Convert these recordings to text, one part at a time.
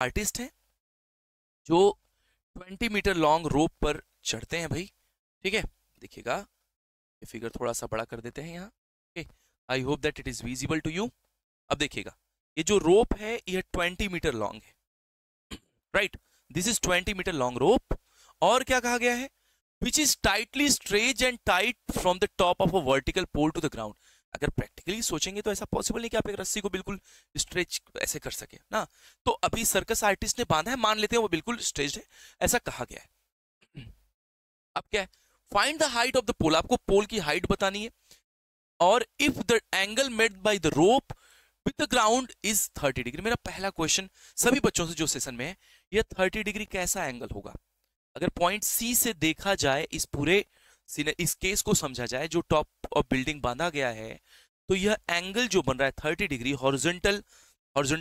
Artist हैं जो 20 metre long रोप पर चढ़ते हैं भाई, ठीक है। देखिएगा, ये फिगर थोड़ा सा बड़ा कर देते हैं यहाँ, okay. I hope that it is visible to you. अब देखिएगा, ये जो रोप है ये 20 मीटर लॉन्ग है, right. This is 20 metre long rope. और क्या कहा गया है, which is tightly stretch and tight from the top of a vertical pole to the ground. अगर प्रैक्टिकली सोचेंगे तो ऐसा पॉसिबल नहीं कि आप एक रस्सी को बिल्कुल स्ट्रेच ऐसे कर सके ना। तो अभी सर्कस आर्टिस्ट ने बांधा है, मान लेते हैं वो बिल्कुल स्ट्रेच है, ऐसा कहा गया है। अब क्या है, find the height of the pole, आपको पोल की हाइट बतानी है। और if the angle made by the rope with the ground is 30 degree. मेरा पहला क्वेश्चन सभी बच्चों से जो सेशन में है, यह 30 डिग्री कैसा एंगल होगा। अगर पॉइंट सी से देखा जाए, इस केस को समझा जाए, जो टॉप ऑफ बिल्डिंग बांधा गया है, तो यह एंगल जो बन रहा है 30 डिग्री हॉरिजॉन्टल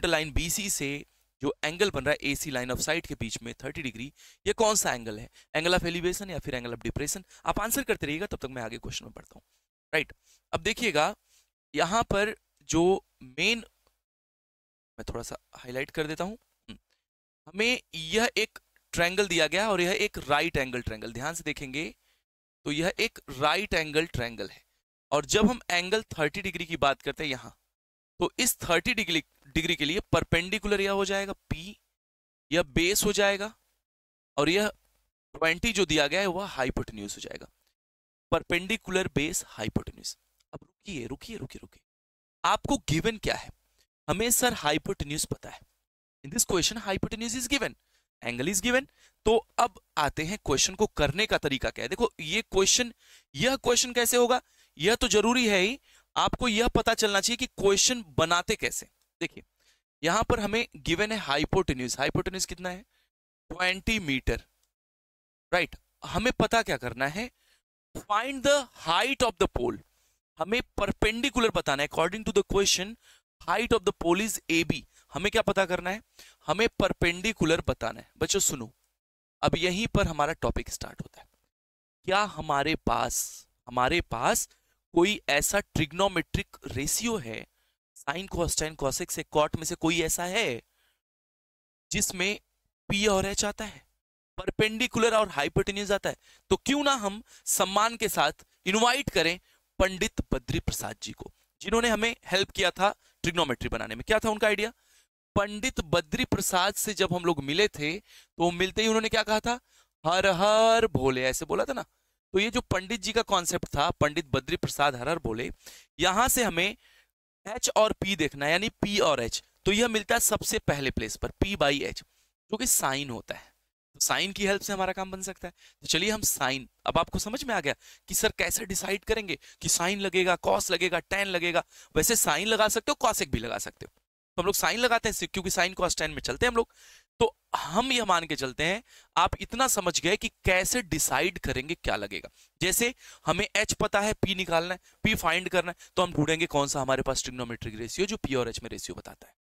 लाइन बीसी से जो एंगल बन रहा है एसी लाइन ऑफ साइट के बीच में 30 डिग्री, ये कौन सा एंगल है, एंगल ऑफ एलिवेशन या फिर एंगल ऑफ डिप्रेशन। आप आंसर करते रहिएगा, तब तक मैं आगे क्वेश्चन में बढ़ता हूँ, राइट। अब देखिएगा, यहां पर जो मेन, मैं थोड़ा सा हाईलाइट कर देता हूं, हमें यह एक ट्रायंगल दिया गया और यह एक राइट एंगल ट्रायंगल, ध्यान से देखेंगे तो यह एक राइट एंगल ट्रायंगल है। और जब हम एंगल 30 डिग्री की बात करते हैं यहां, तो इस 30 डिग्री के लिए परपेंडिकुलर यह हो जाएगा P, यह बेस हो जाएगा, और यह 20 जो दिया गया है वह हाइपोटेन्यूज हो जाएगा। Perpendicular base hypotenuse. अब रुकिए रुकिए रुकिए रुकिए, आपको गिवन क्या है, हमें सर हाइपोटेन्यूज पता है, in this question hypotenuse is given, angle is given. तो अब आते हैं क्वेश्चन को करने का तरीका क्या है। देखो यह क्वेश्चन कैसे होगा, यह तो जरूरी है ही, आपको यह पता चलना चाहिए कि क्वेश्चन बनाते कैसे। देखिए, यहां पर हमें गिवन है हाइपोटेन्यूज, हाइपोटेन्यूज कितना है 20 मीटर, राइट। हमें पता क्या करना है, find the height of the pole, हमें परपेंडिकुलर बताना है। According to the question height of the pole is A B, हमें क्या पता करना है, हमें परपेंडिकुलर बताना है। बच्चों सुनो, अब यहीं पर हमारा टॉपिक स्टार्ट होता है। क्या हमारे पास कोई ऐसा ट्रिग्नोमेट्रिक रेशियो है, साइन कोसाइन कोसेक से कॉट में से कोई ऐसा है जिसमें पी और एच आता है, परपेंडिकुलर और हाइपोटेन्यूज आता है। तो क्यों ना हम सम्मान के साथ इनवाइट करें पंडित बद्री प्रसाद जी को, जिन्होंने हमें हेल्प किया था ट्रिग्नोमेट्री बनाने में। क्या था उनका आइडिया, पंडित बद्री प्रसाद से जब हम लोग मिले थे तो मिलते ही उन्होंने क्या कहा था, हर हर भोले, ऐसे बोला था ना। तो ये जो पंडित जी का कॉन्सेप्ट था, पंडित बद्री प्रसाद हर हर भोले, यहां से हमें एच और पी देखना है, यानी पी और एच। तो यह मिलता है सबसे पहले प्लेस पर पी बाई एच, जो कि साइन होता है। तो साइन की हेल्प से हमारा काम बन सकता है। तो चलिए हम साइन, अब आपको समझ में आ गया कि सर कैसे डिसाइड करेंगे कि साइन लगेगा, कॉस लगेगा, टेन लगेगा। वैसे साइन लगा सकते हो, कॉसेक भी लगा सकते हो, तो हम लोग साइन लगाते हैं क्योंकि साइन कॉस टेन में चलते हैं हम लोग। तो हम यह मान के चलते हैं, आप इतना समझ गए कि कैसे डिसाइड करेंगे क्या लगेगा। जैसे हमें एच पता है, पी निकालना है, पी फाइंड करना है, तो हम ढूंढेंगे कौन सा हमारे पास ट्रिग्नोमेट्रिक रेशियो जो पी और एच में रेशियो बताता है।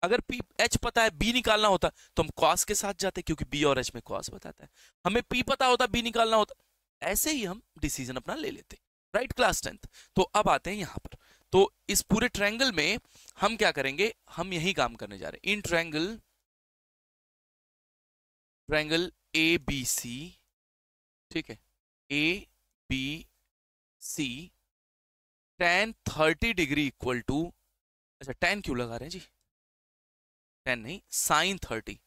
अगर पी एच पता है, बी निकालना होता तो हम कॉस के साथ जाते, क्योंकि बी और एच में कॉस बताता है। हमें पी पता होता, बी निकालना होता, ऐसे ही हम डिसीजन अपना ले लेते, राइट क्लास 10th। तो अब आते हैं यहां पर, तो इस पूरे ट्रायंगल में हम क्या करेंगे, हम यही काम करने जा रहे हैं। In triangle A B C, ठीक है, A B C, tan 30 degree equal to, अच्छा tan क्यों लगा रहे हैं जी, tan नहीं, sin 30,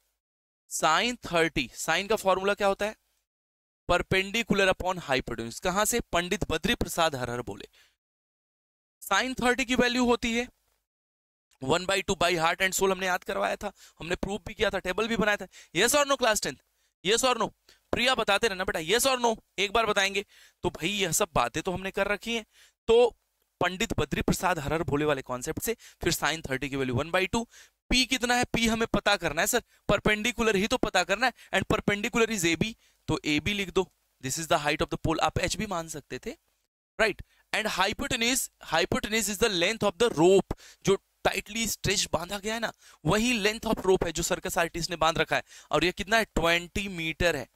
साइन का फॉर्मूला क्या होता है, परपेंडिकुलर अपॉन हाइपोटेन्यूज। कहां से, पंडित बद्री प्रसाद हर हर बोले। साइन 30 की वैल्यू होती है 1/2 बाई हार्ट एंड सोल, हमने याद करवाया था, हमने प्रूफ भी किया था, टेबल भी बनाया था। यस और नो क्लास 10th, यस और नो। प्रिया बताते रहना बेटा, यस और नो एक बार बताएंगे। तो भाई यह सब बातें तो हमने कर रखी हैं। तो पंडित बद्री प्रसाद हर हर भोले वाले कॉन्सेप्ट से फिर साइन 30 की वैल्यू 1/2, पी कितना है, पी हमें पता करना है सर, परपेंडिकुलर ही तो पता करना है, and perpendicular is A B, तो ए बी लिख दो, this is the height of the pole, आप एच भी मान सकते थे, right. And hypotenuse is the length of the rope, जो टाइटली स्ट्रेच बांधा गया है ना, वही लेंथ ऑफ रोप है जो सर्कस आर्टिस्ट ने बांध रखा है। और ये कितना है 20 मीटर है,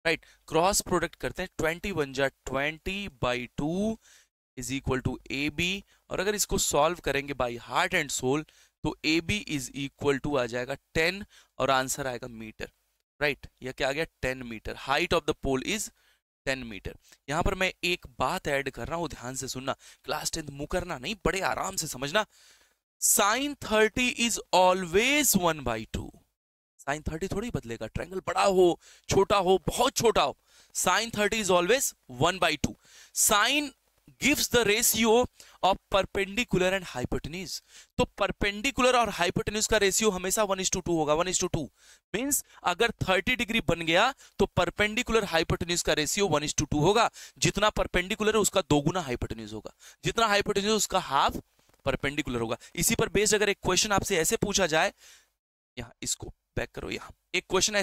राइट। क्रॉस प्रोडक्ट करते हैं, 20 बन जा 20/2 is equal to A B, और अगर इसको सॉल्व करेंगे बाई हार्ट एंड सोल तो A B is equal to आ जाएगा 10 और आंसर आएगा मीटर, राइट। यह क्या आ गया 10 metre. Height of the pole is 10 metre. यहां पर मैं एक बात ऐड कर रहा हूं, ध्यान से सुनना, क्लास 10 मुकरना नहीं, बड़े आराम से समझना। Sign 30 is always 1/2। साइन 30 थोड़ी बदलेगा, ट्रायंगल बड़ा हो छोटा हो बहुत छोटा हो, sine 30 is always 1/2। Sine gives the ratio of perpendicular and hypotenuse. तो परपेंडिकुलर और हाइपोटेन्यूज का रेशियो हमेशा 1:2 होगा। 1:2 मींस अगर 30 डिग्री बन गया तो परपेंडिकुलर हाइपोटेन्यूज का रेशियो 1:2 होगा। जितना परपेंडिकुलर है उसका 2 गुना हाइपोटेन्यूज होगा, जितना हाइपोटेन्यूज उसका हाफ परपेंडिकुलर होगा। इसी पर बेस्ड अगर एक क्वेश्चन आपसे ऐसे पूछा जाए, यहां इसको बैक करो, यहां एक क्वेश्चन ऐसे